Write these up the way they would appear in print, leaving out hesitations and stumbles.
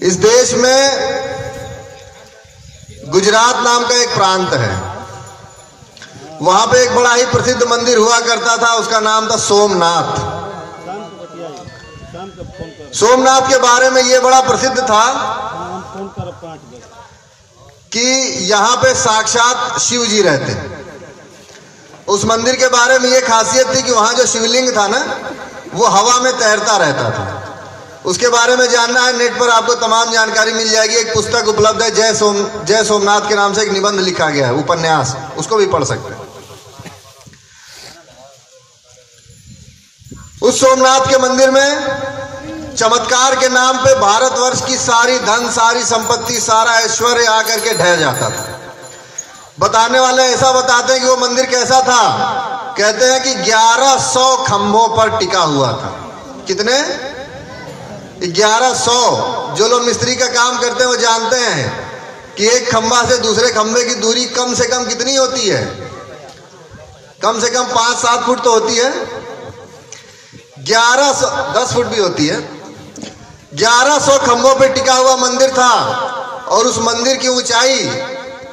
इस देश में गुजरात नाम का एक प्रांत है, वहां पे एक बड़ा ही प्रसिद्ध मंदिर हुआ करता था, उसका नाम था सोमनाथ। सोमनाथ के बारे में ये बड़ा प्रसिद्ध था कि यहाँ पे साक्षात शिव जी रहते। उस मंदिर के बारे में ये खासियत थी कि वहाँ जो शिवलिंग था ना, वो हवा में तैरता रहता था। उसके बारे में जानना है, नेट पर आपको तमाम जानकारी मिल जाएगी। एक पुस्तक उपलब्ध है, जय सोमनाथ के नाम से एक निबंध लिखा गया है, उपन्यास, उसको भी पढ़ सकते हैं। उस सोमनाथ के मंदिर में चमत्कार के नाम पे भारतवर्ष की सारी धन, सारी संपत्ति, सारा ऐश्वर्य आकर के ढह जाता था। बताने वाले ऐसा बताते हैं कि वो मंदिर कैसा था। कहते हैं कि 1100 खंभों पर टिका हुआ था। कितने? 1100। जो लोग मिस्त्री का काम करते हैं वो जानते हैं कि एक खंभा से दूसरे खंभे की दूरी कम से कम कितनी होती है? कम से कम 5-7 फुट तो होती है। 1100, 10 फुट भी होती है। 1100 खंभों पे टिका हुआ मंदिर था और उस मंदिर की ऊंचाई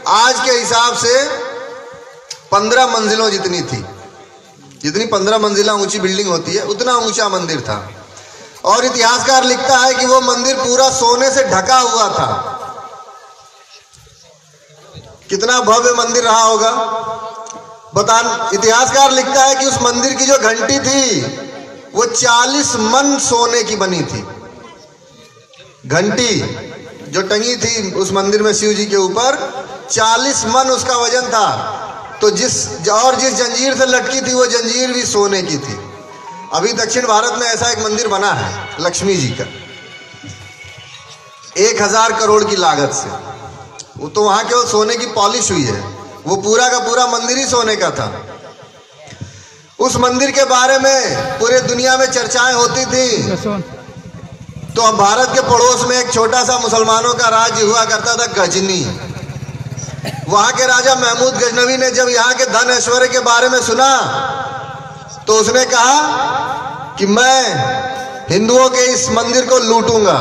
आज के हिसाब से 15 मंजिलों जितनी थी। जितनी 15 मंजिला ऊंची बिल्डिंग होती है, उतना ऊंचा मंदिर था। और इतिहासकार लिखता है कि वो मंदिर पूरा सोने से ढका हुआ था। कितना भव्य मंदिर रहा होगा। इतिहासकार लिखता है कि उस मंदिर की जो घंटी थी वो 40 मन सोने की बनी थी। घंटी जो टंगी थी उस मंदिर में शिव जी के ऊपर, 40 मन उसका वजन था। तो जिस जंजीर से लटकी थी वो जंजीर भी सोने की थी। अभी दक्षिण भारत में ऐसा एक मंदिर बना है लक्ष्मी जी का, 1000 करोड़ की लागत से। वो तो वहां केवल सोने की पॉलिश हुई है, वो पूरा का पूरा मंदिर ही सोने का था। उस मंदिर के बारे में पूरे दुनिया में चर्चाएं होती थी। तो अब भारत के पड़ोस में एक छोटा सा मुसलमानों का राज्य हुआ करता था, गजनी। वहां के राजा महमूद गजनवी ने जब यहाँ के धन ऐश्वर्य के बारे में सुना तो उसने कहा कि मैं हिंदुओं के इस मंदिर को लूटूंगा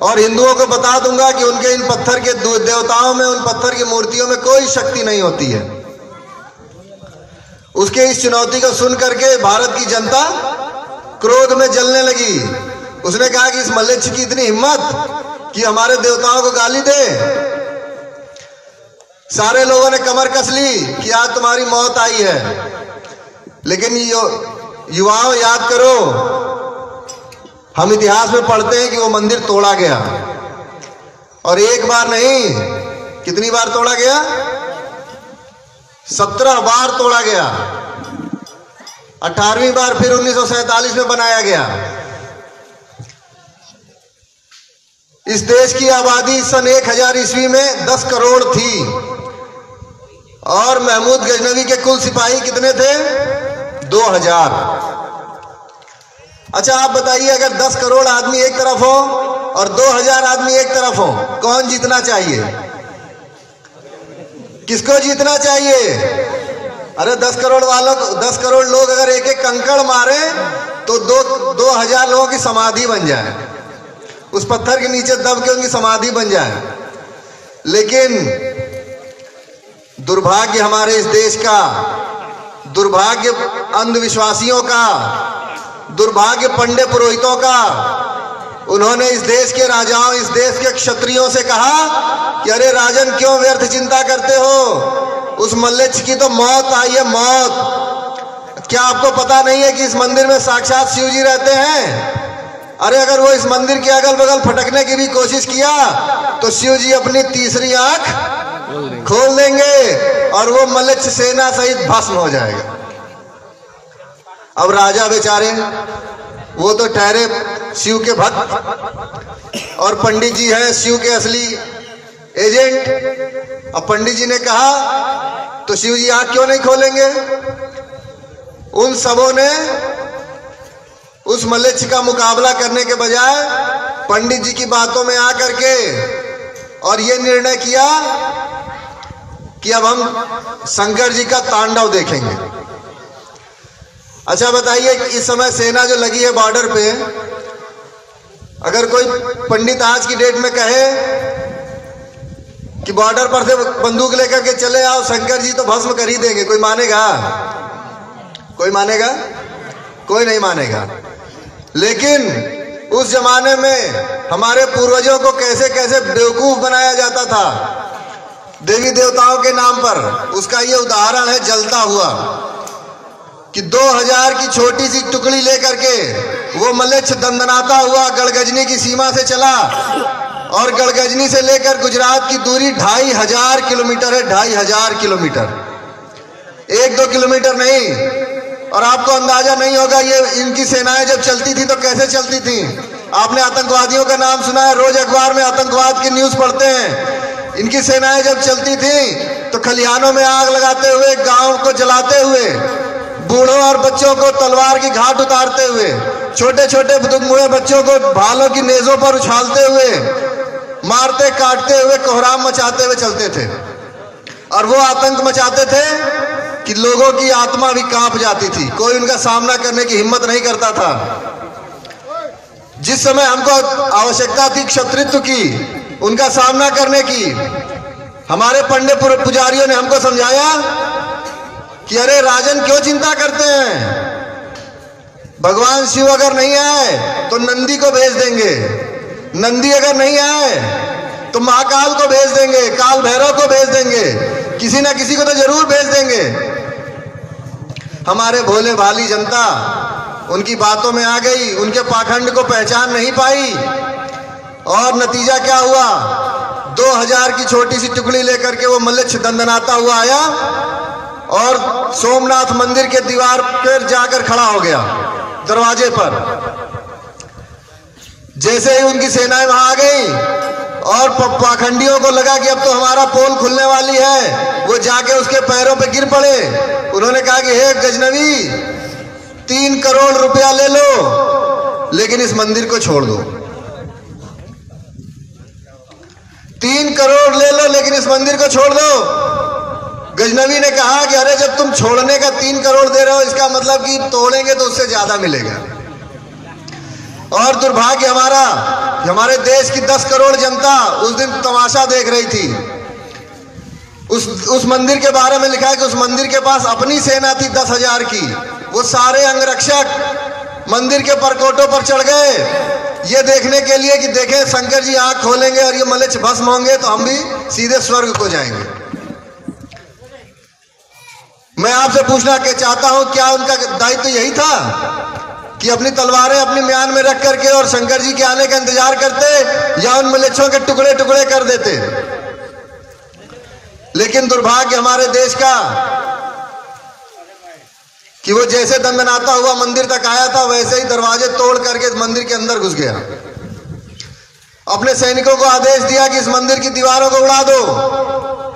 और हिंदुओं को बता दूंगा कि उनके इन पत्थर के देवताओं में, उन पत्थर की मूर्तियों में कोई शक्ति नहीं होती है। उसके इस चुनौती को सुन करके भारत की जनता क्रोध में जलने लगी। उसने कहा कि इस मल्लेच्छ की इतनी हिम्मत कि हमारे देवताओं को गाली दे। सारे लोगों ने कमर कस ली कि आज तुम्हारी मौत आई है। लेकिन युवाओं, याद करो, हम इतिहास में पढ़ते हैं कि वो मंदिर तोड़ा गया और एक बार नहीं, कितनी बार तोड़ा गया? 17 बार तोड़ा गया। 18वीं बार फिर 1947 में बनाया गया। इस देश की आबादी सन 1000 ईस्वी में 10 करोड़ थी और महमूद गजनवी के कुल सिपाही कितने थे? 2000। अच्छा, आप बताइए, अगर 10 करोड़ आदमी एक तरफ हो और 2000 आदमी एक तरफ हो, कौन जीतना चाहिए? किसको जीतना चाहिए? अरे 10 करोड़ वालों को, 10 करोड़ लोग अगर एक एक कंकड़ मारे तो 2000 लोगों की समाधि बन जाए, उस पत्थर के नीचे दब के उनकी समाधि बन जाए। लेकिन दुर्भाग्य हमारे इस देश का, दुर्भाग्य अंधविश्वासियों का, दुर्भाग्य पंडित पुरोहितों का, उन्होंने इस देश के राजाओं, इस देश के क्षत्रियों से कहा कि अरे राजन, क्यों व्यर्थ चिंता करते हो? उस मल्लेच्छ की तो मौत आई है, मौत। क्या आपको पता नहीं है कि इस मंदिर में साक्षात शिव जी रहते हैं? अरे अगर वो इस मंदिर के अगल बगल फटकने की भी कोशिश किया तो शिव जी अपनी तीसरी आंख खोल देंगे और वो मल्लेच्छ सेना सहित भस्म हो जाएगा। अब राजा बेचारे, वो तो ठहरे शिव के भक्त और पंडित जी हैं शिव के असली एजेंट। अब पंडित जी ने कहा तो शिव जी आंख क्यों नहीं खोलेंगे? उन सबों ने उस मल्लेच्छ का मुकाबला करने के बजाय पंडित जी की बातों में आकर के और ये निर्णय किया कि अब हम शंकर जी का तांडव देखेंगे। अच्छा बताइए, इस समय सेना जो लगी है बॉर्डर पे, अगर कोई पंडित आज की डेट में कहे कि बॉर्डर पर से बंदूक लेकर के चले आओ, शंकर जी तो भस्म कर ही देंगे, कोई मानेगा? कोई मानेगा? कोई नहीं मानेगा। लेकिन उस जमाने में हमारे पूर्वजों को कैसे कैसे बेवकूफ बनाया जाता था देवी देवताओं के नाम पर, उसका ये उदाहरण है जलता हुआ कि 2000 की छोटी सी टुकड़ी लेकर के वो मलेच्छ दंदनाता हुआ गढ़गजनी की सीमा से चला, और गढ़गजनी से लेकर गुजरात की दूरी 2500 किलोमीटर है। 2500 किलोमीटर, 1-2 किलोमीटर नहीं। और आपको अंदाजा नहीं होगा ये इनकी सेनाएं जब चलती थी तो कैसे चलती थी। आपने आतंकवादियों का नाम सुना है, रोज अखबार में आतंकवाद की न्यूज पढ़ते हैं। इनकी सेनाएं जब चलती थी तो खलिहानों में आग लगाते हुए, गांव को जलाते हुए, बूढ़ों और बच्चों को तलवार की घाट उतारते हुए, छोटे छोटे बुजुर्ग बच्चों को भालों की नेजों पर उछालते हुए, मारते काटते हुए, कोहराम मचाते हुए चलते थे। और वो आतंक मचाते थे कि लोगों की आत्मा भी कांप जाती थी, कोई उनका सामना करने की हिम्मत नहीं करता था। जिस समय हमको आवश्यकता थी क्षत्रित्व की, उनका सामना करने की, हमारे पंडित पुजारियों ने हमको समझाया कि अरे राजन क्यों चिंता करते हैं, भगवान शिव अगर नहीं आए तो नंदी को भेज देंगे, नंदी अगर नहीं आए तो महाकाल को भेज देंगे, काल भैरव को भेज देंगे, किसी ना किसी को तो जरूर भेज देंगे। हमारे भोले भाली जनता उनकी बातों में आ गई, उनके पाखंड को पहचान नहीं पाई, और नतीजा क्या हुआ? 2000 की छोटी सी टुकड़ी लेकर के वो मलेच्छ दंदनाता हुआ आया और सोमनाथ मंदिर के दीवार पर जाकर खड़ा हो गया, दरवाजे पर। जैसे ही उनकी सेनाएं वहां आ गई और पाखंडियों को लगा कि अब तो हमारा पोल खुलने वाली है, वो जाके उसके पैरों पे गिर पड़े। उन्होंने कहा कि हे गजनवी, 3 करोड़ रुपया ले लो लेकिन इस मंदिर को छोड़ दो। 3 करोड़ ले लो लेकिन इस मंदिर को छोड़ दो। गजनवी ने कहा कि अरे जब तुम छोड़ने का 3 करोड़ दे रहे हो, इसका मतलब कि तोड़ेंगे तो उससे ज्यादा मिलेगा। और दुर्भाग्य हमारा, हमारे देश की 10 करोड़ जनता उस दिन तमाशा देख रही थी। उस मंदिर के बारे में लिखा है कि उस मंदिर के पास अपनी सेना थी 10,000 की। वो सारे अंगरक्षक मंदिर के परकोटों पर चढ़ गए ये देखने के लिए कि देखें शंकर जी आंख खोलेंगे और ये मलेच्छ भस्म होंगे तो हम भी सीधे स्वर्ग को जाएंगे। मैं आपसे पूछना के चाहता हूं, क्या उनका दायित्व तो यही था कि अपनी तलवारें अपनी म्यान में रख करके और शंकर जी के आने का इंतजार करते, या उन मलेच्छों के टुकड़े टुकड़े कर देते? लेकिन दुर्भाग्य हमारे देश का कि वो जैसे दंदनाता हुआ मंदिर तक आया था, वैसे ही दरवाजे तोड़ करके मंदिर के अंदर घुस गया। अपने सैनिकों को आदेश दिया कि इस मंदिर की दीवारों को उड़ा दो।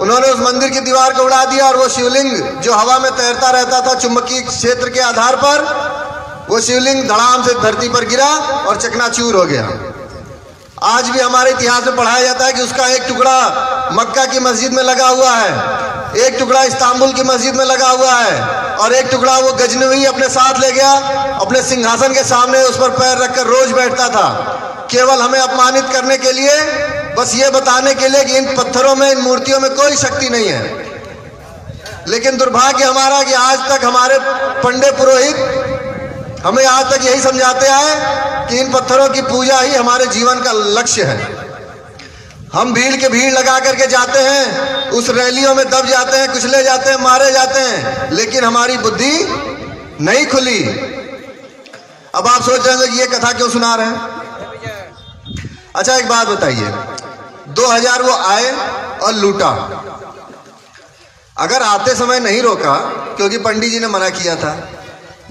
उन्होंने उस मंदिर की दीवार को उड़ा दिया और वो शिवलिंग जो हवा में तैरता रहता था चुंबकीय क्षेत्र के आधार पर, वो शिवलिंग धड़ाम से धरती पर गिरा और चकनाचूर हो गया। आज भी हमारे इतिहास में पढ़ाया जाता है कि उसका एक टुकड़ा मक्का की मस्जिद में लगा हुआ है, एक टुकड़ा इस्तांबुल की मस्जिद में लगा हुआ है, और एक टुकड़ा वो गजनवी अपने साथ ले गया, अपने सिंहासन के सामने उस पर पैर रखकर रोज बैठता था, केवल हमें अपमानित करने के लिए, बस ये बताने के लिए कि इन पत्थरों में, इन मूर्तियों में कोई शक्ति नहीं है। लेकिन दुर्भाग्य हमारा कि आज तक हमारे पंडित पुरोहित हमें आज तक यही समझाते आए कि इन पत्थरों की पूजा ही हमारे जीवन का लक्ष्य है। हम भीड़ के भीड़ लगा करके जाते हैं, उस रैलियों में दब जाते हैं, कुचले जाते हैं, मारे जाते हैं, लेकिन हमारी बुद्धि नहीं खुली। अब आप सोच रहे हैं कि ये कथा क्यों सुना रहे हैं? अच्छा एक बात बताइए, 2000 वो आए और लूटा, अगर आते समय नहीं रोका क्योंकि पंडित जी ने मना किया था,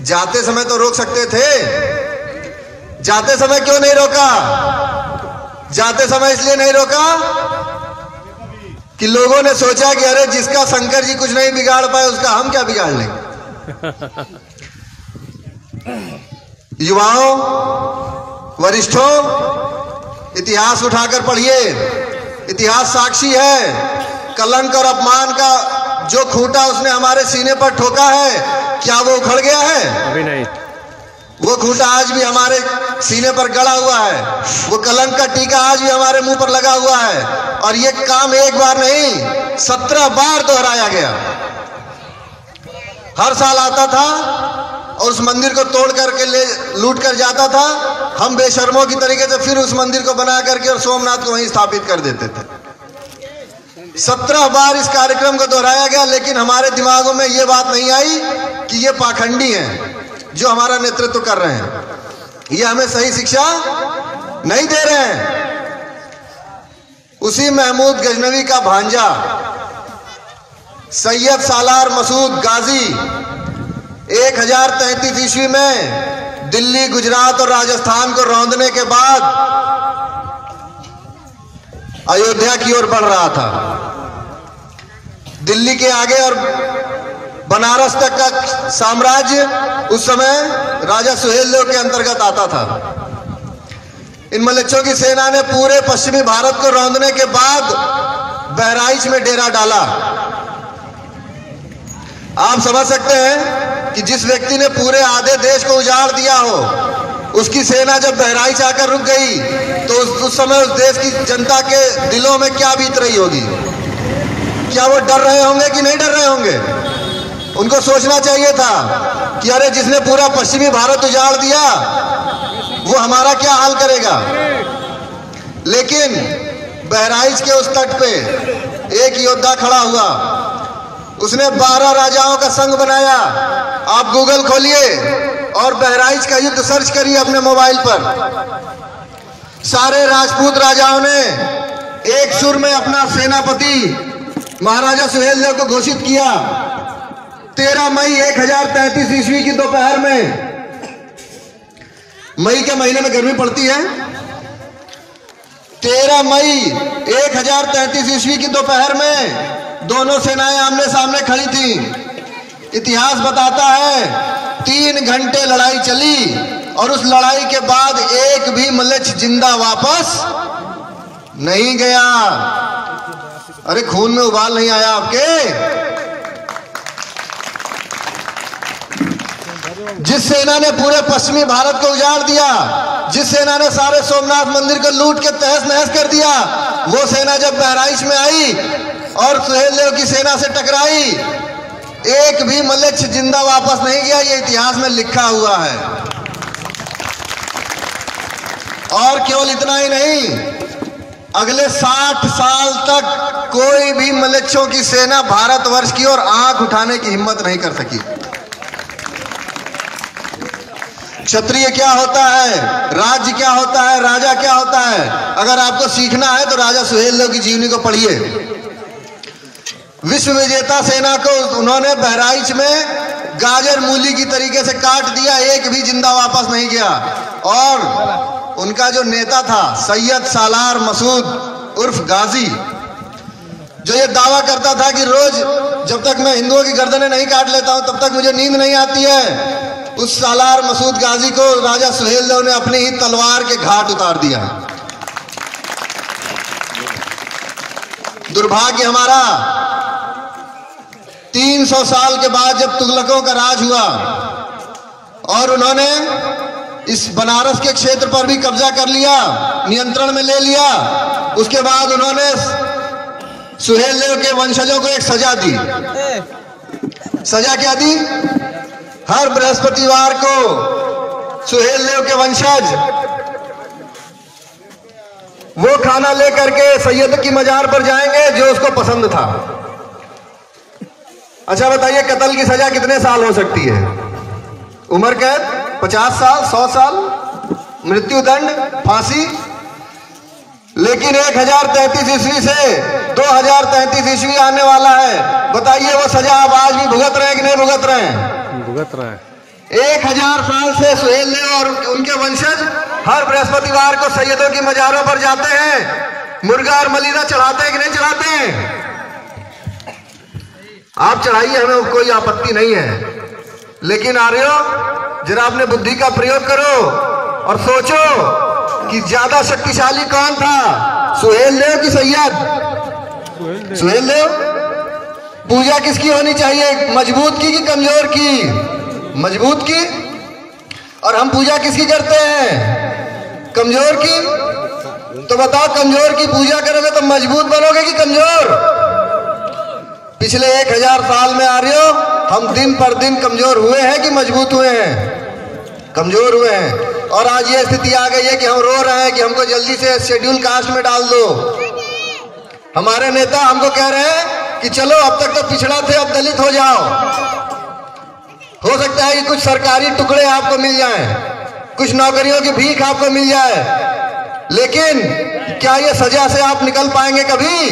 जाते समय तो रोक सकते थे। जाते समय क्यों नहीं रोका? जाते समय इसलिए नहीं रोका कि लोगों ने सोचा कि अरे जिसका शंकर जी कुछ नहीं बिगाड़ पाए उसका हम क्या बिगाड़ लेंगे। युवाओं, वरिष्ठों, इतिहास उठाकर पढ़िए, इतिहास साक्षी है। कलंक और अपमान का जो खूंटा उसने हमारे सीने पर ठोका है, क्या वो उखड़ गया है? अभी नहीं। वो खूंटा आज भी हमारे सीने पर गड़ा हुआ है, वो कलंक का टीका आज भी हमारे मुंह पर लगा हुआ है। और ये काम एक बार नहीं 17 बार दोहराया गया। हर साल आता था और उस मंदिर को तोड़ करके लूट कर जाता था। हम बेशर्मों की तरीके से फिर उस मंदिर को बना करके और सोमनाथ को वहीं स्थापित कर देते थे। 17 बार इस कार्यक्रम को दोहराया गया, लेकिन हमारे दिमागों में ये बात नहीं आई कि ये पाखंडी हैं जो हमारा नेतृत्व कर रहे हैं, ये हमें सही शिक्षा नहीं दे रहे हैं। उसी महमूद गजनवी का भांजा सैयद सालार मसूद गाजी 1033 ईस्वी में दिल्ली, गुजरात और राजस्थान को रौंदने के बाद अयोध्या की ओर बढ़ रहा था। दिल्ली के आगे और बनारस तक का साम्राज्य उस समय राजा सुहेलदेव के अंतर्गत आता था। इन मलेच्छों की सेना ने पूरे पश्चिमी भारत को रौंदने के बाद बहराइच में डेरा डाला। आप समझ सकते हैं कि जिस व्यक्ति ने पूरे आधे देश को उजाड़ दिया हो, उसकी सेना जब बहराइच आकर रुक गई तो उस समय उस देश की जनता के दिलों में क्या बीत रही होगी? क्या वो डर रहे होंगे कि नहीं डर रहे होंगे? उनको सोचना चाहिए था कि अरे जिसने पूरा पश्चिमी भारत उजाड़ दिया वो हमारा क्या हाल करेगा। लेकिन बहराइच के उस तट पे एक योद्धा खड़ा हुआ, उसने 12 राजाओं का संघ बनाया। आप गूगल खोलिए और बहराइच का युद्ध सर्च करिए अपने मोबाइल पर। सारे राजपूत राजाओं ने एक सुर में अपना सेनापति महाराजा सुहेलदेव को घोषित किया। 13 मई 1033 ईस्वी की दोपहर में, मई के महीने में गर्मी पड़ती है, 13 मई 1033 ईस्वी की दोपहर में दोनों सेनाएं आमने सामने खड़ी थी। इतिहास बताता है 3 घंटे लड़ाई चली और उस लड़ाई के बाद एक भी मल्लेच्छ जिंदा वापस नहीं गया। अरे खून में उबाल नहीं आया आपके? जिस सेना ने पूरे पश्चिमी भारत को उजाड़ दिया, जिस सेना ने सारे सोमनाथ मंदिर को लूट के तहस नहस कर दिया, वो सेना जब बहराइच में आई और सुहेलदेव की सेना से टकराई, एक भी मल्लेच्छ जिंदा वापस नहीं गया। ये इतिहास में लिखा हुआ है। और केवल इतना ही नहीं, अगले 60 साल तक कोई भी मल्लेच्छों की सेना भारतवर्ष की ओर आंख उठाने की हिम्मत नहीं कर सकी। क्षत्रिय क्या होता है, राज्य क्या होता है, राजा क्या होता है, अगर आपको सीखना है तो राजा सुहेलदेव की जीवनी को पढ़िए। विश्व विजेता सेना को उन्होंने बहराइच में गाजर मूली की तरीके से काट दिया, एक भी जिंदा वापस नहीं गया। और उनका जो नेता था सैयद सालार मसूद उर्फ गाजी, जो ये दावा करता था कि रोज जब तक मैं हिंदुओं की गर्दनें नहीं काट लेता हूं तब तक मुझे नींद नहीं आती है, उस सालार मसूद गाजी को राजा सुहेलदेव ने अपनी ही तलवार के घाट उतार दिया। दुर्भाग्य हमारा 300 साल के बाद जब तुगलकों का राज हुआ और उन्होंने इस बनारस के क्षेत्र पर भी कब्जा कर लिया, नियंत्रण में ले लिया, उसके बाद उन्होंने सुहेलदेव के वंशजों को एक सजा दी। सजा क्या दी? हर बृहस्पतिवार को सुहेलदेव के वंशज वो खाना लेकर के सैयद की मजार पर जाएंगे जो उसको पसंद था। अच्छा बताइए, कत्ल की सजा कितने साल हो सकती है? उम्र कैद 50 साल, 100 साल, मृत्युदंड, फांसी। लेकिन 1033 ईस्वी से 2033 ईस्वी आने वाला है, बताइए वो सजा अब आज भी भुगत रहे कि नहीं भुगत रहे हैं? भुगत रहे हैं। 1000 साल से सुहेलदेव और उनके वंशज हर बृहस्पतिवार को सैयदों की मजारों पर जाते हैं, मुर्गा और मलीदा चढ़ाते हैं कि नहीं चढ़ाते हैं? आप चढ़ाइए, हमें कोई आपत्ति नहीं है। लेकिन आर्यो, जरा अपने बुद्धि का प्रयोग करो और सोचो कि ज्यादा शक्तिशाली कौन था, सुहेलदेव की सैयद? सुहेलदेव। पूजा किसकी होनी चाहिए, मजबूत की कि कमजोर की? मजबूत की। और हम पूजा किसकी करते हैं? कमजोर की। तो बताओ, कमजोर की पूजा करोगे तो मजबूत बनोगे कि कमजोर? पिछले 1000 साल में आर्यो हम दिन पर दिन कमजोर हुए हैं कि मजबूत हुए हैं? कमजोर हुए हैं। और आज ये स्थिति आ गई है कि हम रो रहे हैं कि हमको जल्दी से शेड्यूल कास्ट में डाल दो। हमारे नेता हमको कह रहे हैं कि चलो, अब तक तो पिछड़ा थे, अब दलित हो जाओ। हो सकता है कि कुछ सरकारी टुकड़े आपको मिल जाएं, कुछ नौकरियों की भीख आपको मिल जाए, लेकिन क्या ये सजा से आप निकल पाएंगे? कभी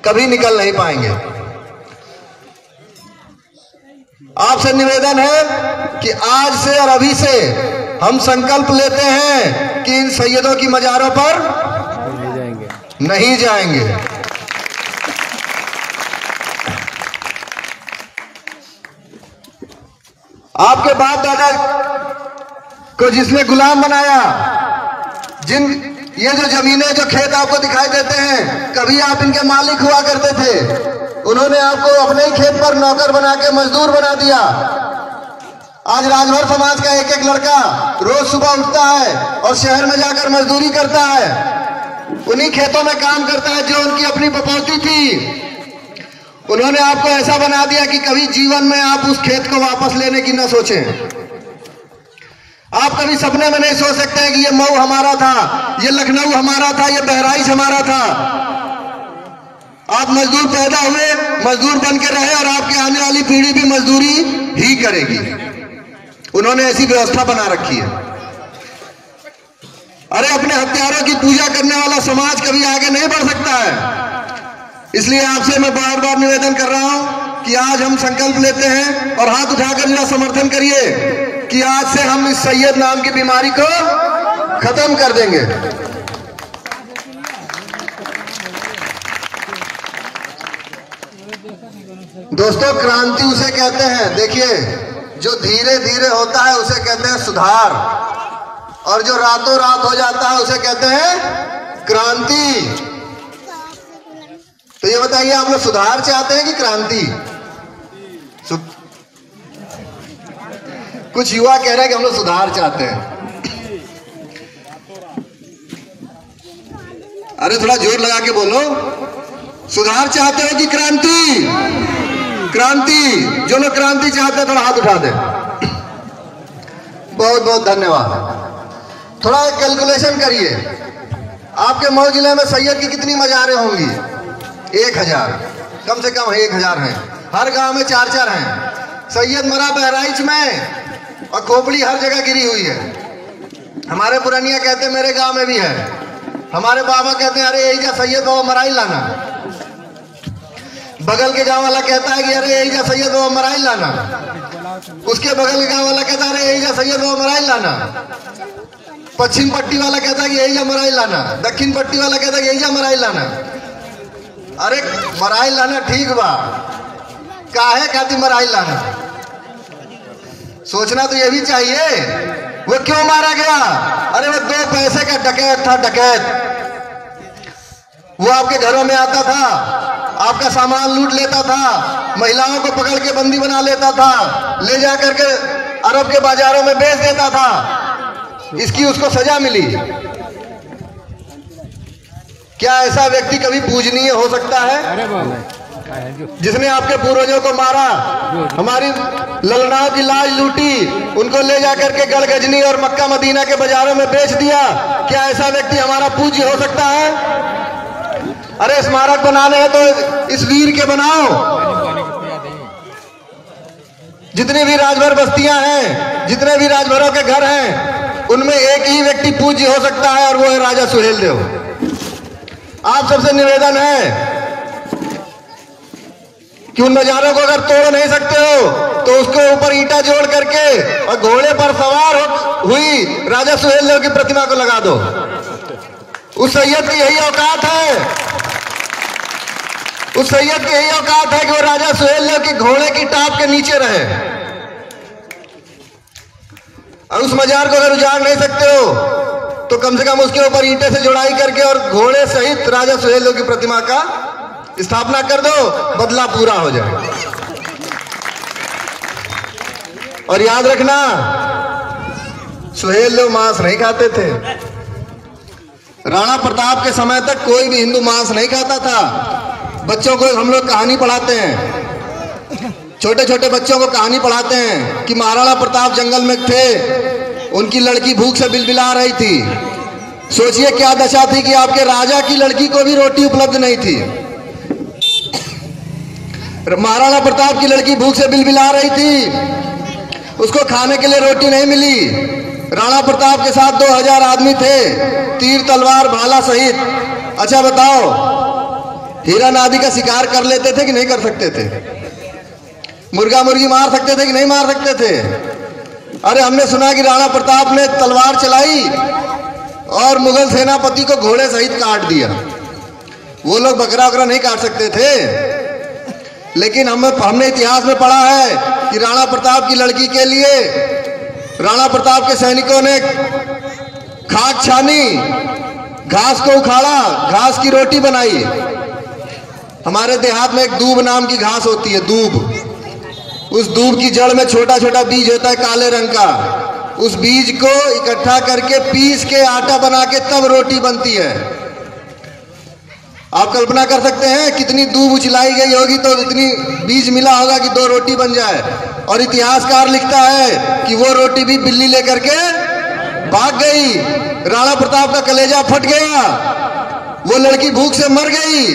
कभी निकल नहीं पाएंगे। आपसे निवेदन है कि आज से और अभी से हम संकल्प लेते हैं कि इन सैयदों की मजारों पर नहीं जाएंगे। आपके बाप दादा को जिसने गुलाम बनाया, ये जो जमीनें, जो खेत आपको दिखाई देते हैं, कभी आप इनके मालिक हुआ करते थे। उन्होंने आपको अपने ही खेत पर नौकर बना के मजदूर बना दिया। आज राजभर समाज का एक एक लड़का रोज सुबह उठता है और शहर में जाकर मजदूरी करता है, उन्हीं खेतों में काम करता है जो उनकी अपनी बपौती थी। उन्होंने आपको ऐसा बना दिया कि कभी जीवन में आप उस खेत को वापस लेने की न सोचें। आप कभी सपने में नहीं सोच सकते हैं कि ये मऊ हमारा था, ये लखनऊ हमारा था, ये बहराइच हमारा था। आप मजदूर पैदा हुए, मजदूर बन के रहे, और आपकी आने वाली पीढ़ी भी मजदूरी ही करेगी। उन्होंने ऐसी व्यवस्था बना रखी है। अरे, अपने हत्यारों की पूजा करने वाला समाज कभी आगे नहीं बढ़ सकता है। इसलिए आपसे मैं बार बार निवेदन कर रहा हूं कि आज हम संकल्प लेते हैं, और हाथ उठाकर मेरा समर्थन करिए कि आज से हम इस सैयद नाम की बीमारी को खत्म कर देंगे। दोस्तों, क्रांति उसे कहते हैं, देखिए, जो धीरे धीरे होता है उसे कहते हैं सुधार, और जो रातों रात हो जाता है उसे कहते हैं क्रांति। तो ये बताइए, आप लोग सुधार चाहते हैं कि क्रांति? कुछ युवा कह रहे हैं कि हम लोग सुधार चाहते हैं। अरे, थोड़ा जोर लगा के बोलो, सुधार चाहते हो कि क्रांति? क्रांति। जो लोग क्रांति चाहते हैं थोड़ा हाथ उठा दें। बहुत बहुत धन्यवाद। थोड़ा कैलकुलेशन करिए, आपके मऊ जिले में सैयद की कितनी मजारें होंगी? 1000, कम से कम 1000 हैं। हर गांव में 4-4 हैं। सैयद मरा बहराइच में, और खोपड़ी हर जगह गिरी हुई है। हमारे पुरानिया कहते हैं मेरे गांव में भी है। हमारे बाबा कहते हैं अरे यही जा सैयद बाबा मराई लाना। बगल के गांव वाला कहता है कि अरे यही जा सैयद बाबा मराई लाना। उसके बगल के गांव वाला कहता है अरे यही जा सैयद बाबा मराई लाना। पश्चिम पट्टी वाला कहता है कि यही जा मराई लाना। दक्षिण पट्टी वाला कहता है कि यही जा मराई लाना। अरे, मराई लाना ठीक बा, काहे खातिर मराई लाना? सोचना तो ये भी चाहिए, वो क्यों मारा गया? अरे, वो 2 पैसे का डकैत था, डकैत। वो आपके घरों में आता था, आपका सामान लूट लेता था, महिलाओं को पकड़ के बंदी बना लेता था, ले जाकर के अरब के बाजारों में बेच देता था। इसकी उसको सजा मिली। क्या ऐसा व्यक्ति कभी पूजनीय हो सकता है? जिसने आपके पूर्वजों को मारा, हमारी ललनाओं की लाश लूटी, उनको ले जाकर के गढ़ गजनी और मक्का मदीना के बाजारों में बेच दिया, क्या ऐसा व्यक्ति हमारा पूज्य हो सकता है? अरे, स्मारक बनाने हैं तो इस वीर के बनाओ। जितनी भी राजभर बस्तियां हैं, जितने भी राजभरों के घर हैं, उनमें एक ही व्यक्ति पूज्य हो सकता है, और वो है राजा सुहेलदेव। आप सबसे निवेदन है कि उन मजारों को अगर तोड़ नहीं सकते हो तो उसको ऊपर ईंटा जोड़ करके और घोड़े पर सवार हुई राजा सुहेलदेव की प्रतिमा को लगा दो। उस सैयद की यही औकात है, उस सैयद की यही औकात है कि वो राजा सुहेलदेव की घोड़े की टाप के नीचे रहे। और उस मजार को अगर उजाड़ नहीं सकते हो तो कम से कम उसके ऊपर ईंटे से जुड़ाई करके और घोड़े सहित राजा सुहेलदेव की प्रतिमा का स्थापना कर दो, बदला पूरा हो जाए। और याद रखना, सुहेलदेव मांस नहीं खाते थे। राणा प्रताप के समय तक कोई भी हिंदू मांस नहीं खाता था। बच्चों को हम लोग कहानी पढ़ाते हैं, छोटे छोटे बच्चों को कहानी पढ़ाते हैं कि महाराणा प्रताप जंगल में थे, उनकी लड़की भूख से बिलबिला रही थी। सोचिए क्या दशा थी कि आपके राजा की लड़की को भी रोटी उपलब्ध नहीं थी। महाराणा प्रताप की लड़की भूख से बिलबिला रही थी, उसको खाने के लिए रोटी नहीं मिली। राणा प्रताप के साथ 2000 आदमी थे, तीर तलवार भाला सहित। अच्छा बताओ, हिरन आदि का शिकार कर लेते थे कि नहीं कर सकते थे? मुर्गा मुर्गी मार सकते थे कि नहीं मार सकते थे? अरे हमने सुना कि राणा प्रताप ने तलवार चलाई और मुगल सेनापति को घोड़े सहित काट दिया। वो लोग बकरा वकरा नहीं काट सकते थे, लेकिन हमने इतिहास में पढ़ा है कि राणा प्रताप की लड़की के लिए राणा प्रताप के सैनिकों ने खाक छानी, घास को उखाड़ा, घास की रोटी बनाई। हमारे देहात में एक दूब नाम की घास होती है, दूब। उस दूब की जड़ में छोटा छोटा बीज होता है काले रंग का। उस बीज को इकट्ठा करके पीस के आटा बना के तब रोटी बनती है। आप कल्पना कर सकते हैं कितनी दूब उछलाई गई होगी तो इतनी बीज मिला होगा कि 2 रोटी बन जाए। और इतिहासकार लिखता है कि वो रोटी भी बिल्ली लेकर के भाग गई। राणा प्रताप का कलेजा फट गया, वो लड़की भूख से मर गई।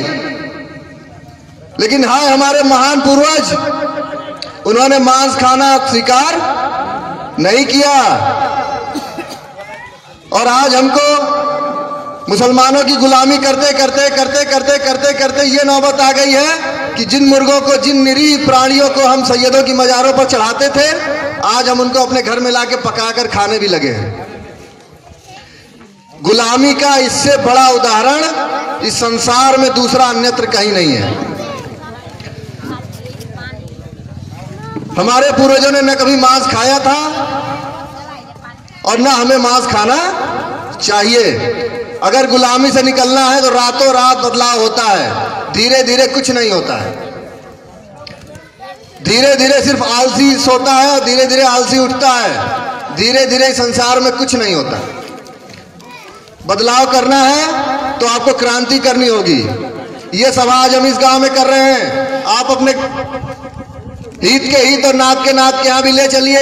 लेकिन हाय हमारे महान पूर्वज, उन्होंने मांस खाना स्वीकार नहीं किया। और आज हमको मुसलमानों की गुलामी करते करते करते करते करते करते ये नौबत आ गई है कि जिन मुर्गों को, जिन निरीह प्राणियों को हम सैयदों की मज़ारों पर चढ़ाते थे, आज हम उनको अपने घर में लाके पकाकर खाने भी लगे हैं। गुलामी का इससे बड़ा उदाहरण इस संसार में दूसरा अन्यत्र कहीं नहीं है। हमारे पूर्वजों ने न कभी मांस खाया था और न हमें मांस खाना चाहिए। अगर गुलामी से निकलना है तो रातों रात बदलाव होता है, धीरे धीरे कुछ नहीं होता है। धीरे धीरे सिर्फ आलसी सोता है और धीरे धीरे आलसी उठता है। धीरे धीरे संसार में कुछ नहीं होता। बदलाव करना है तो आपको क्रांति करनी होगी। ये सभा आज हम इस गांव में कर रहे हैं। आप अपने हित के हित और नात के नात के यहाँ भी ले चलिए,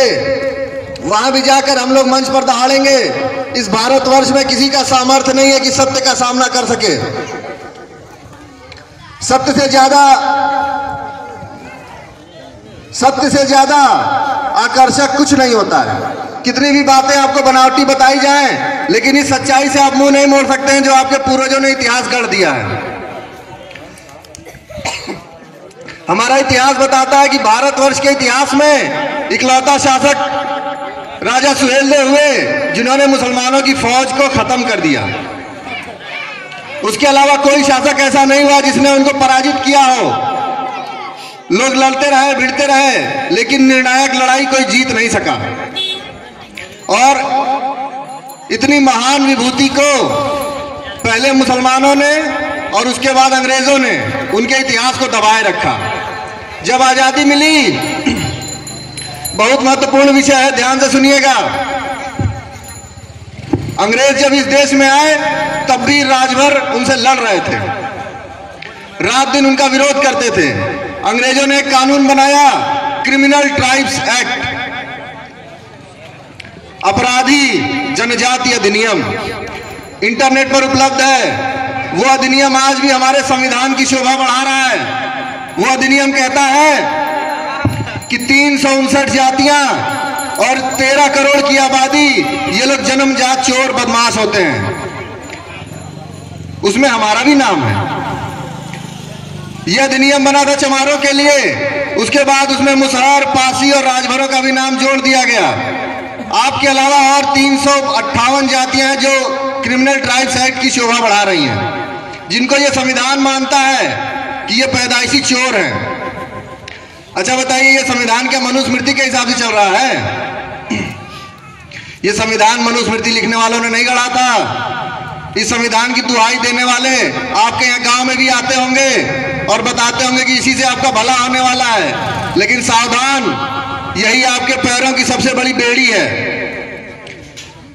वहां भी जाकर हम लोग मंच पर दहाड़ेंगे। इस भारतवर्ष में किसी का सामर्थ्य नहीं है कि सत्य का सामना कर सके। सत्य से ज्यादा आकर्षक कुछ नहीं होता है। कितनी भी बातें आपको बनावटी बताई जाएं, लेकिन इस सच्चाई से आप मुंह नहीं मोड़ सकते हैं जो आपके पूर्वजों ने इतिहास गढ़ दिया है। हमारा इतिहास बताता है कि भारतवर्ष के इतिहास में इकलौता शासक राजा सुहेलदेव हुए जिन्होंने मुसलमानों की फौज को खत्म कर दिया। उसके अलावा कोई शासक ऐसा नहीं हुआ जिसने उनको पराजित किया हो। लोग लड़ते रहे, भिड़ते रहे, लेकिन निर्णायक लड़ाई कोई जीत नहीं सका। और इतनी महान विभूति को पहले मुसलमानों ने और उसके बाद अंग्रेजों ने उनके इतिहास को दबाए रखा। जब आजादी मिली, बहुत महत्वपूर्ण विषय है, ध्यान से सुनिएगा। अंग्रेज जब इस देश में आए तब भी राजभर उनसे लड़ रहे थे, रात दिन उनका विरोध करते थे। अंग्रेजों ने एक कानून बनाया, क्रिमिनल ट्राइब्स एक्ट, अपराधी जनजाति अधिनियम। इंटरनेट पर उपलब्ध है। वो अधिनियम आज भी हमारे संविधान की शोभा बढ़ा रहा है। वो अधिनियम कहता है कि 359 जातियां और 13 करोड़ की आबादी, ये लोग जन्मजात चोर बदमाश होते हैं। उसमें हमारा भी नाम है। यह अधिनियम बना था चमारों के लिए। उसके बाद उसमें मुसहर, पासी और राजभरों का भी नाम जोड़ दिया गया। आपके अलावा और 358 जातियां हैं जो क्रिमिनल ट्राइब्स एक्ट की शोभा बढ़ा रही हैं, जिनको यह संविधान मानता है कि ये पैदाइशी चोर हैं। अच्छा बताइए, ये संविधान क्या मनुस्मृति के हिसाब से चल रहा है? ये संविधान मनुस्मृति लिखने वालों ने नहीं गढ़ा था। इस संविधान की दुहाई देने वाले आपके यहाँ गांव में भी आते होंगे और बताते होंगे कि इसी से आपका भला होने वाला है। लेकिन सावधान, यही आपके पैरों की सबसे बड़ी बेड़ी है।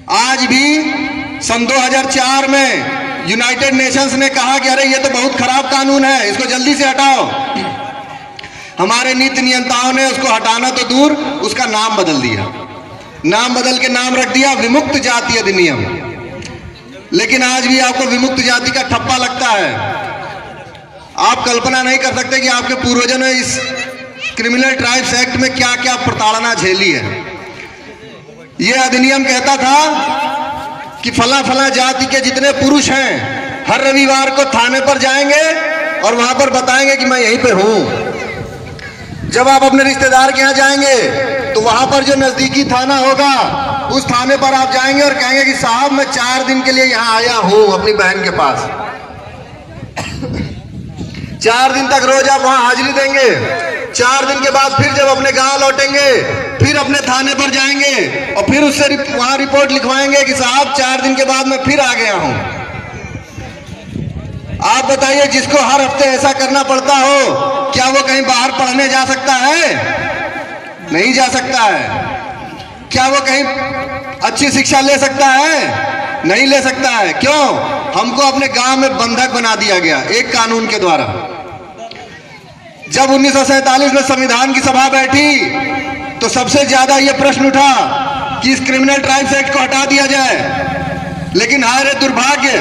आज भी सन 2004 में यूनाइटेड नेशंस ने कहा कि अरे ये तो बहुत खराब कानून है, इसको जल्दी से हटाओ। हमारे नीति नियंताओं ने उसको हटाना तो दूर, उसका नाम बदल दिया। नाम बदल के नाम रख दिया विमुक्त जाति अधिनियम। लेकिन आज भी आपको विमुक्त जाति का ठप्पा लगता है। आप कल्पना नहीं कर सकते कि आपके पूर्वजों ने इस क्रिमिनल ट्राइब्स एक्ट में क्या क्या प्रताड़ना झेली है। यह अधिनियम कहता था कि फला फला जाति के जितने पुरुष हैं हर रविवार को थाने पर जाएंगे और वहां पर बताएंगे कि मैं यहीं पे हूं। जब आप अपने रिश्तेदार के यहाँ जाएंगे तो वहां पर जो नजदीकी थाना होगा उस थाने पर आप जाएंगे और कहेंगे कि साहब मैं 4 दिन के लिए यहाँ आया हूं अपनी बहन के पास। 4 दिन तक रोज आप वहां हाजिरी देंगे। 4 दिन के बाद फिर जब अपने गांव लौटेंगे फिर अपने थाने पर जाएंगे और फिर उससे वहां रिपोर्ट लिखवाएंगे कि साहब 4 दिन के बाद मैं फिर आ गया हूं। आप बताइए, जिसको हर हफ्ते ऐसा करना पड़ता हो, क्या वो कहीं बाहर पढ़ने जा सकता है? नहीं जा सकता है। क्या वो कहीं अच्छी शिक्षा ले सकता है? नहीं ले सकता है। क्यों? हमको अपने गांव में बंधक बना दिया गया एक कानून के द्वारा। जब 1947 में संविधान की सभा बैठी तो सबसे ज्यादा यह प्रश्न उठा कि इस क्रिमिनल ट्राइब्स एक्ट को हटा दिया जाए। लेकिन हाय दुर्भाग्य,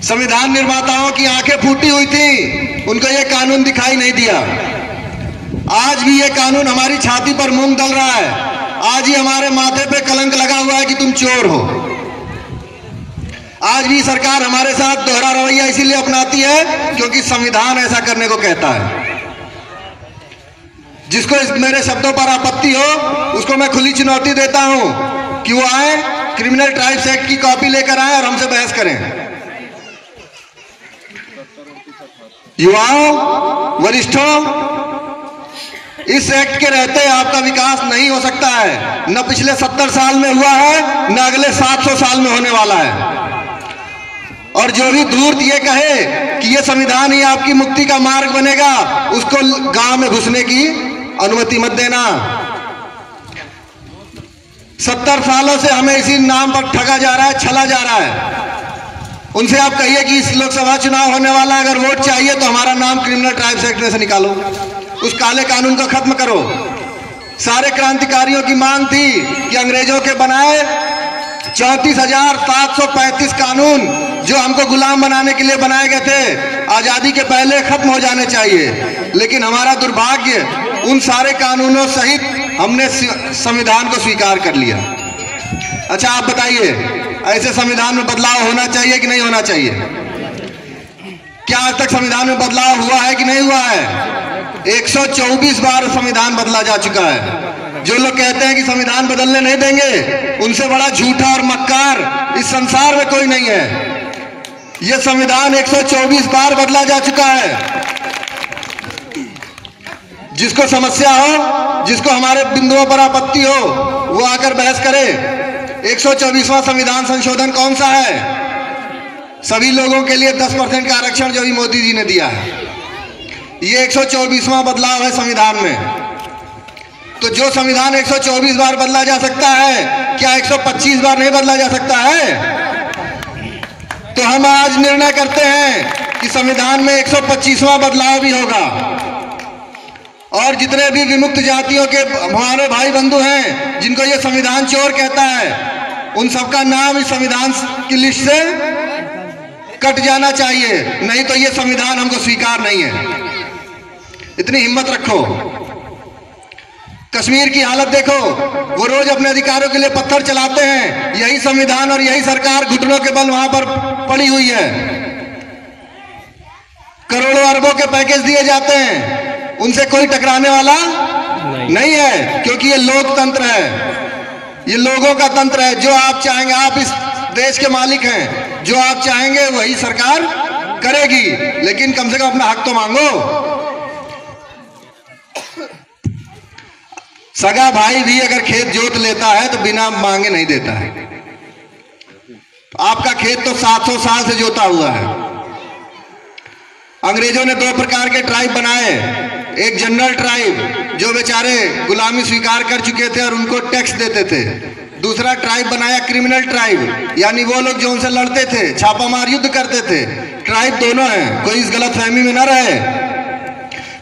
संविधान निर्माताओं की आंखें फूटी हुई थी, उनको यह कानून दिखाई नहीं दिया। आज भी यह कानून हमारी छाती पर मूंग दल रहा है। आज ही हमारे माथे पे कलंक लगा हुआ है कि तुम चोर हो। आज भी सरकार हमारे साथ दोहरा रवैया इसीलिए अपनाती है क्योंकि संविधान ऐसा करने को कहता है। जिसको मेरे शब्दों पर आपत्ति हो उसको मैं खुली चुनौती देता हूं कि वो आए, क्रिमिनल ट्राइब्स एक्ट की कॉपी लेकर आए और हमसे बहस करें। युवाओं, वरिष्ठों, इस एक्ट के रहते आपका विकास नहीं हो सकता है। न पिछले 70 साल में हुआ है, न अगले 700 साल में होने वाला है। और जो भी धूर्त ये कहे कि ये संविधान ही आपकी मुक्ति का मार्ग बनेगा, उसको गांव में घुसने की अनुमति मत देना। 70 सालों से हमें इसी नाम पर ठगा जा रहा है, छला जा रहा है। उनसे आप कहिए कि इस लोकसभा चुनाव होने वाला है, अगर वोट चाहिए तो हमारा नाम क्रिमिनल ट्राइब्स एक्ट में से निकालो, उस काले कानून को खत्म करो। सारे क्रांतिकारियों की मांग थी कि अंग्रेजों के बनाए 34,735 कानून जो हमको गुलाम बनाने के लिए बनाए गए थे, आजादी के पहले खत्म हो जाने चाहिए। लेकिन हमारा दुर्भाग्य, उन सारे कानूनों सहित हमने संविधान को स्वीकार कर लिया। अच्छा आप बताइए, ऐसे संविधान में बदलाव होना चाहिए कि नहीं होना चाहिए? क्या आज तक संविधान में बदलाव हुआ है कि नहीं हुआ है? 124 बार संविधान बदला जा चुका है। जो लोग कहते हैं कि संविधान बदलने नहीं देंगे, उनसे बड़ा झूठा और मक्कार इस संसार में कोई नहीं है। यह संविधान 124 बार बदला जा चुका है। जिसको समस्या हो, जिसको हमारे बिंदुओं पर आपत्ति हो, वो आकर बहस करे। 124वां संविधान संशोधन कौन सा है? सभी लोगों के लिए 10% का आरक्षण जो भी मोदी जी ने दिया है, ये 124वां बदलाव है संविधान में। तो जो संविधान 124 बार बदला जा सकता है, क्या 125 बार नहीं बदला जा सकता है? तो हम आज निर्णय करते हैं कि संविधान में 125वां बदलाव भी होगा। और जितने भी विमुक्त जातियों के हमारे भाई बंधु हैं जिनको ये संविधान चोर कहता है, उन सबका नाम इस संविधान की लिस्ट से कट जाना चाहिए, नहीं तो ये संविधान हमको स्वीकार नहीं है। इतनी हिम्मत रखो। कश्मीर की हालत देखो, वो रोज अपने अधिकारों के लिए पत्थर चलाते हैं। यही संविधान और यही सरकार घुटनों के बल वहां पर पड़ी हुई है। करोड़ों अरबों के पैकेज दिए जाते हैं, उनसे कोई टकराने वाला नहीं है, क्योंकि ये लोकतंत्र है, ये लोगों का तंत्र है। जो आप चाहेंगे, आप इस देश के मालिक हैं, जो आप चाहेंगे वही सरकार करेगी, लेकिन कम से कम अपना हक तो मांगो। सगा भाई भी अगर खेत जोत लेता है तो बिना मांगे नहीं देता है। आपका खेत तो 700 साल से जोता हुआ है। अंग्रेजों ने 2 प्रकार के ट्राइब बनाए। एक जनरल ट्राइब जो बेचारे गुलामी स्वीकार कर चुके थे और उनको टैक्स देते थे, दूसरा ट्राइब बनाया क्रिमिनल ट्राइब, यानी वो लोग जो उनसे लड़ते थे, छापामार युद्ध करते थे। ट्राइब दोनों हैं, कोई इस गलत फहमी में ना रहे।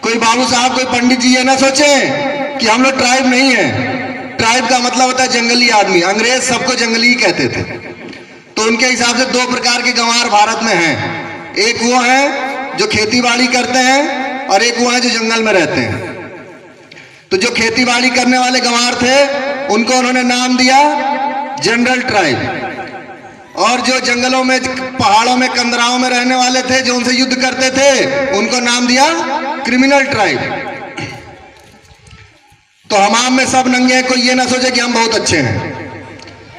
कोई बाबू साहब, कोई पंडित जी ये ना सोचे कि हम लोग ट्राइब नहीं है। ट्राइब का मतलब होता है जंगली आदमी। अंग्रेज सबको जंगली ही कहते थे। तो उनके हिसाब से दो प्रकार के गंवार भारत में हैं। एक वो हैं जो खेती बाड़ी करते हैं और एक वो हैं जो जंगल में रहते हैं। तो जो खेती बाड़ी करने वाले गंवार थे उनको उन्होंने नाम दिया जनरल ट्राइब, और जो जंगलों में, पहाड़ों में, कंदराओं में रहने वाले थे, जो उनसे युद्ध करते थे, उनको नाम दिया क्रिमिनल ट्राइब। तो हमाम में सब नंगे हैं, कोई ये ना सोचे कि हम बहुत अच्छे हैं।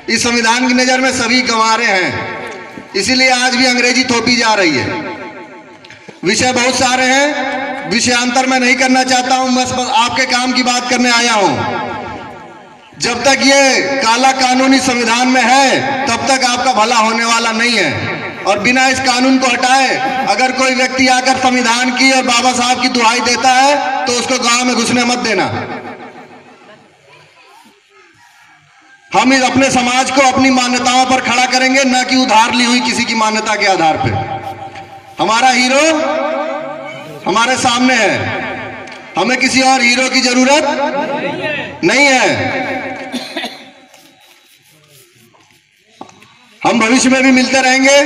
इस संविधान की नजर में सभी गंवारे हैं, इसीलिए आज भी अंग्रेजी थोपी जा रही है। विषय बहुत सारे हैं, विषयांतर मैं नहीं करना चाहता हूं, बस आपके काम की बात करने आया हूं। जब तक ये काला कानूनी संविधान में है तब तक आपका भला होने वाला नहीं है। और बिना इस कानून को हटाए अगर कोई व्यक्ति आकर संविधान की और बाबा साहब की दुहाई देता है तो उसको गांव में घुसने मत देना। हम इस अपने समाज को अपनी मान्यताओं पर खड़ा करेंगे, न कि उधार ली हुई किसी की मान्यता के आधार पर। हमारा हीरो हमारे सामने है, हमें किसी और हीरो की जरूरत नहीं है। हम भविष्य में भी मिलते रहेंगे,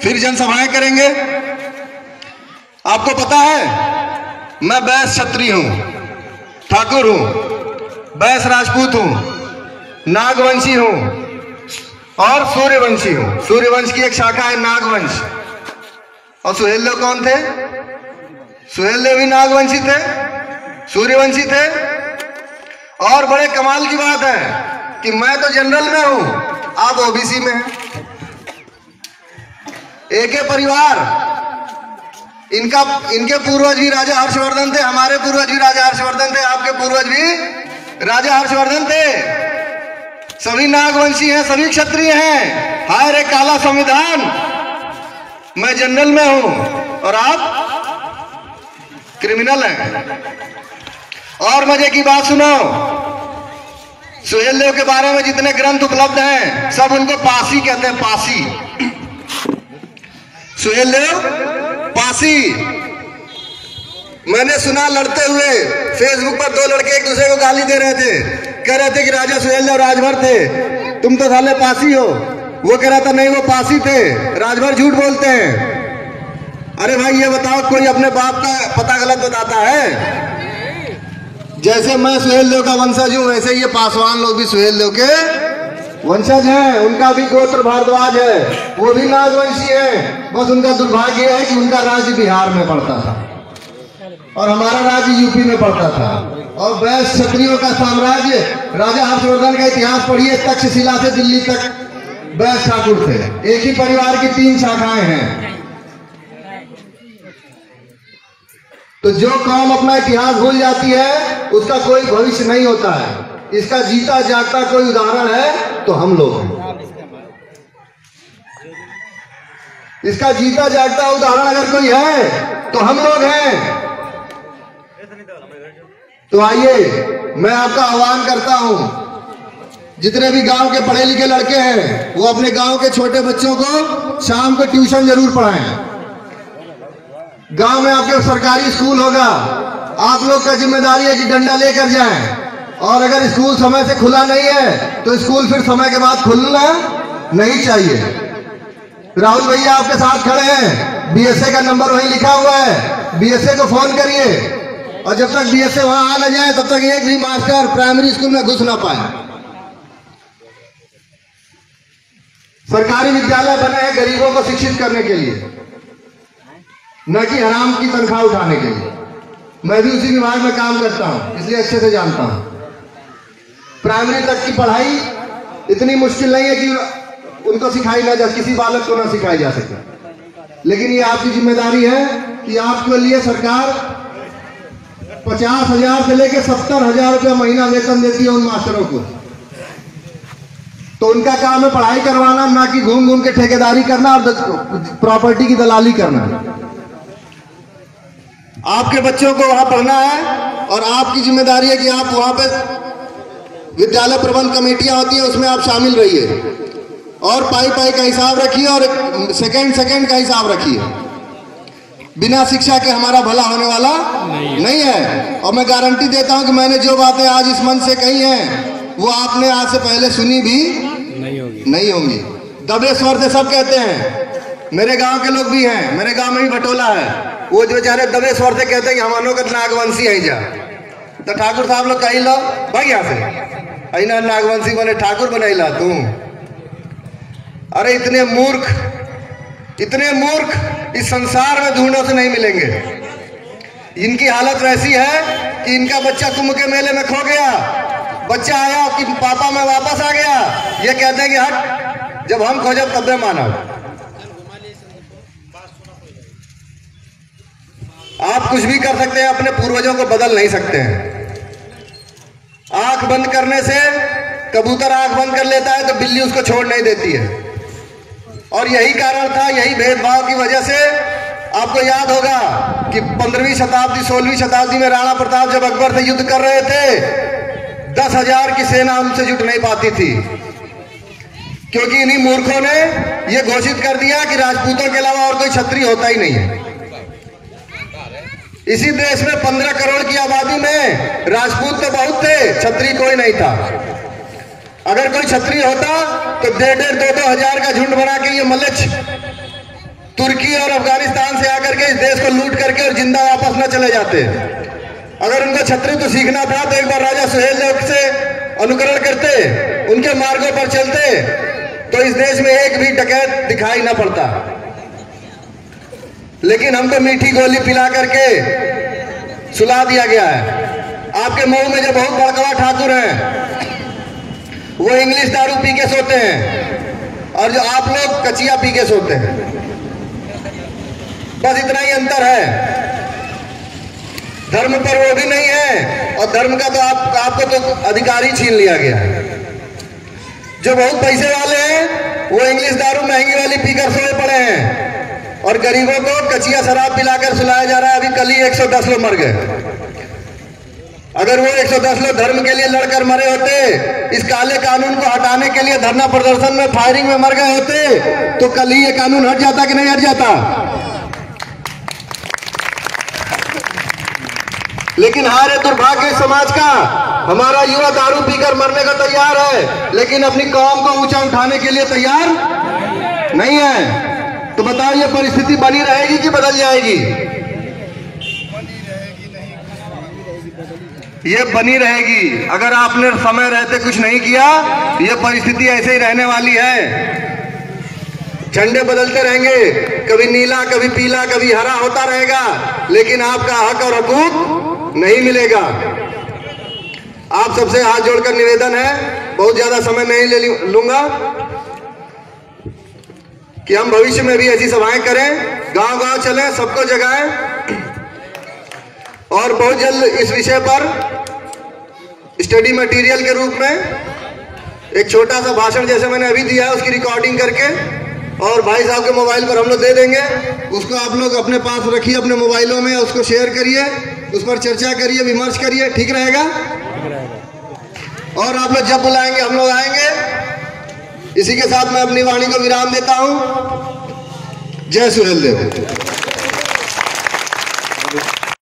फिर जनसभाएं करेंगे। आपको पता है मैं बैस क्षत्रिय हूं, ठाकुर हूं, बैस राजपूत हूं, नागवंशी हूं और सूर्यवंशी हूं। सूर्यवंश की एक शाखा है नागवंश। और सुहेलदेव कौन थे? सुहेलदेव भी नागवंशी थे, सूर्यवंशी थे। और बड़े कमाल की बात है कि मैं तो जनरल में हूं, आप ओबीसी में हैं। एक ही परिवार, इनके पूर्वज भी राजा हर्षवर्धन थे, हमारे पूर्वज भी राजा हर्षवर्धन थे, आपके पूर्वज भी राजा हर्षवर्धन थे। सभी नागवंशी हैं, सभी क्षत्रिय हैं। हाय रे काला संविधान, मैं जनरल में हूं और आप क्रिमिनल हैं। और मजे की बात सुनो, सुहेलदेव के बारे में जितने ग्रंथ उपलब्ध हैं सब उनको पासी कहते हैं, पासी। सुहेलदेव पासी। मैंने सुना लड़ते हुए फेसबुक पर दो लड़के एक दूसरे को गाली दे रहे थे, कह रहे थे कि राजा सुहेलदेव राजभर थे, तुम तो साले पासी हो। वो कह रहा था नहीं वो पासी थे, राजभर झूठ बोलते हैं। अरे भाई ये बताओ, कोई अपने बाप का पता गलत बताता है? जैसे मैं सुहेलदेव का वंशज हूं वैसे ये पासवान लोग भी सुहेलदेव के वंशज हैं। उनका भी गोत्र भारद्वाज है, वो भी नागवंशी है। बस उनका दुर्भाग्य है कि उनका राज्य बिहार में पड़ता था और हमारा राज्य यूपी में पड़ता था। और वैश्य क्षत्रियों का साम्राज्य, राजा हर्षवर्धन का इतिहास पढ़िए, तक्षशिला से दिल्ली तक वैश्य ठाकुर थे। एक ही परिवार की 3 शाखाएं हैं। तो जो कौम अपना इतिहास भूल जाती है उसका कोई भविष्य नहीं होता है। इसका जीता जागता कोई उदाहरण है तो हम लोग हैं। इसका जीता जागता उदाहरण अगर कोई है तो हम लोग हैं। तो आइए मैं आपका आह्वान करता हूं, जितने भी गांव के पढ़े लिखे लड़के हैं वो अपने गांव के छोटे बच्चों को शाम को ट्यूशन जरूर पढ़ाएं। गांव में आपके सरकारी स्कूल होगा, आप लोग का जिम्मेदारी है कि डंडा लेकर जाएं। और अगर स्कूल समय से खुला नहीं है तो स्कूल फिर समय के बाद खुलना नहीं चाहिए। राहुल भैया आपके साथ खड़े हैं, बीएसए का नंबर वहीं लिखा हुआ है, बीएसए को फोन करिए। और जब तक बीएसए वहां आ न जाए तब तक एक भी मास्टर प्राइमरी स्कूल में घुस ना पाए। सरकारी विद्यालय बने हैं गरीबों को शिक्षित करने के लिए, न कि हराम की तनख्वाह उठाने के लिए। मैं भी उसी विभाग में काम करता हूं, इसलिए अच्छे से जानता हूं। प्राइमरी तक की पढ़ाई इतनी मुश्किल नहीं है कि उनको सिखाई ना जा, किसी बालक को ना सिखाई जा सके। लेकिन ये आपकी जिम्मेदारी है कि आपके लिए सरकार 50,000 से लेकर 70,000 रुपया महीना वेतन देती है उन मास्टरों को। तो उनका काम है पढ़ाई करवाना, ना कि घूम घूम के ठेकेदारी करना और प्रॉपर्टी की दलाली करना। आपके बच्चों को वहां पढ़ना है और आपकी जिम्मेदारी है कि आप वहां पे विद्यालय प्रबंध कमेटियां होती हैं, उसमें आप शामिल रहिए और पाई पाई का हिसाब रखिए और सेकंड का हिसाब रखिए। बिना शिक्षा के हमारा भला होने वाला नहीं है। और मैं गारंटी देता हूं कि मैंने जो बातें आज इस मंच से कही हैं वो आपने आज से पहले सुनी भी नहीं होंगी। दबे स्वर से सब कहते हैं, मेरे गांव के लोग भी हैं, मेरे गांव में भी भटोला है, वो जो बेचारे दबे स्वर से कहते हैं कि हमारे लोग नागवंशी है जा, तो ठाकुर साहब लोग कही लो भाई यहाँ से अना नागवंशी बने ठाकुर बनैला तू। अरे इतने मूर्ख इस संसार में ढूंढो से नहीं मिलेंगे। इनकी हालत वैसी है कि इनका बच्चा कुंभ के मेले में खो गया, बच्चा आया कि पापा मैं वापस आ गया, ये कहते हैं कि हट जब हम खोजब तब मानो। आप कुछ भी कर सकते हैं, अपने पूर्वजों को बदल नहीं सकते हैं। आंख बंद करने से कबूतर आंख बंद कर लेता है तो बिल्ली उसको छोड़ नहीं देती है। और यही कारण था, यही भेदभाव की वजह से आपको याद होगा कि 15वीं शताब्दी 16वीं शताब्दी में राणा प्रताप जब अकबर से युद्ध कर रहे थे 10,000 की सेना उनसे जुट नहीं पाती थी, क्योंकि इन्हीं मूर्खों ने यह घोषित कर दिया कि राजपूतों के अलावा और कोई क्षत्रिय होता ही नहीं है। इसी देश में 15 करोड़ की आबादी में राजपूत तो बहुत थे, क्षत्रिय कोई नहीं था। अगर कोई क्षत्रिय होता तो 1,500-2,000 हजार का झुंड बना के ये मल्लच तुर्की और अफगानिस्तान से आकर के इस देश को लूट करके और जिंदा वापस न चले जाते। अगर उनको क्षत्रिय तो सीखना था तो एक बार राजा सुहेल देव से अनुकरण करते, उनके मार्गों पर चलते, तो इस देश में एक भी डकैत दिखाई न पड़ता। लेकिन हमको मीठी गोली पिला करके सुला दिया गया है। आपके मुंह में जो बहुत बड़कवा ठाकुर हैं वो इंग्लिश दारू पी के सोते हैं और जो आप लोग कचिया पी के सोते हैं, बस इतना ही अंतर है। धर्म पर वो भी नहीं है और धर्म का तो आपको तो अधिकार ही छीन लिया गया है। जो बहुत पैसे वाले हैं वो इंग्लिश दारू महंगी वाली पीकर सोए पड़े हैं और गरीबों को कचिया शराब पिलाकर सुलाया जा रहा है। अभी कल ही 110 लोग मर गए। अगर वो 110 लोग धर्म के लिए लड़कर मरे होते, इस काले कानून को हटाने के लिए धरना प्रदर्शन में फायरिंग में मर गए होते, तो कल ही ये कानून हट जाता कि नहीं हट जाता। लेकिन हारे दुर्भाग्य समाज का, हमारा युवा दारू पीकर मरने को तैयार है लेकिन अपनी कौम को ऊंचा उठाने के लिए तैयार नहीं है। तो बताओ ये परिस्थिति बनी रहेगी कि बदल जाएगी? ये बनी रहेगी। अगर आपने समय रहते कुछ नहीं किया, ये परिस्थिति ऐसे ही रहने वाली है। झंडे बदलते रहेंगे, कभी नीला कभी पीला कभी हरा होता रहेगा, लेकिन आपका हक और हकूक नहीं मिलेगा। आप सबसे हाथ जोड़कर निवेदन है, बहुत ज्यादा समय नहीं ले लूंगा, कि हम भविष्य में भी ऐसी सभाएं करें, गांव-गांव चलें, सबको जगाएं और बहुत जल्द इस विषय पर स्टडी मटेरियल के रूप में एक छोटा सा भाषण जैसे मैंने अभी दिया है उसकी रिकॉर्डिंग करके और भाई साहब के मोबाइल पर हम लोग दे देंगे। उसको आप लोग अपने पास रखिए, अपने मोबाइलों में उसको शेयर करिए, उस पर चर्चा करिए, विमर्श करिए, ठीक रहेगा? और आप लोग जब बुलाएंगे हम लोग आएंगे। इसी के साथ मैं अपनी वाणी को विराम देता हूं। जय सुहेल देव।